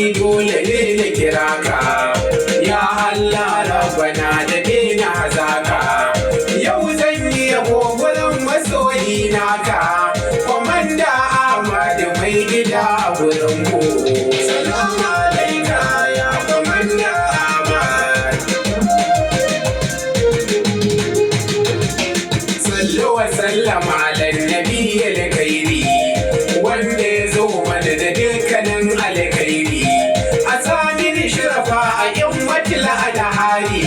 ni dole ne na kira ka, ya Allah rabbana da ke na hazaka. Yau zan yi yabo gurin masoyi naka, Komanda Ahmad mai gida a gurin mu. Salamu alaika ya Komanda Ahmad. Sallu wa sallama ala nabiyyil khairi, wanda ya zo mana da dukkanin alkhairi. A samin shirafa a yammatil adhari,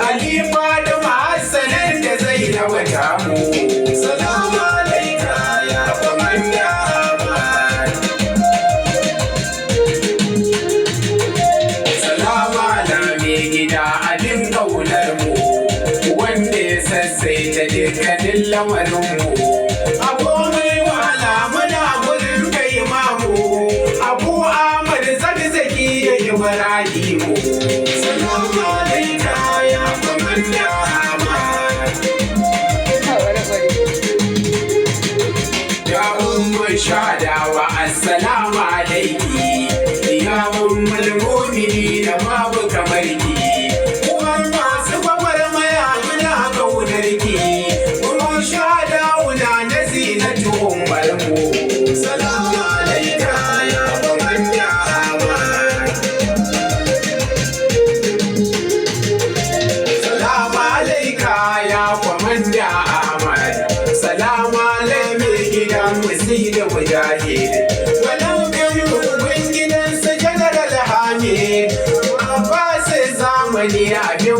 alifa da mahassanan da Zainab tamu. Salamu alaika ya Komanda Ahmad. Salamu ala mai gida abin ƙaunar mu, wanda ya sassaita dukkanin lamarin mu. A komai wahala muna gurin kai mamu, Abu Ahmad Zakzaki da Ibrahimu. Salamu alaika ya Komanda Ahmad. Ya ummul shadawa assalamu alaiki, ya ummul mu'minina babu kamar ki. Uwar masu gwagwarmaya muna ƙaunar ki, ummul shadauna na zinatu ummar mu. Salamu alaika ya Komanda Ahmad. Salamu alaika ya Komanda Ahmad. Salamu alai mai gidan wasi da mujahid, walau biyu ubin gidansa General Hamid. Abbas zamani abin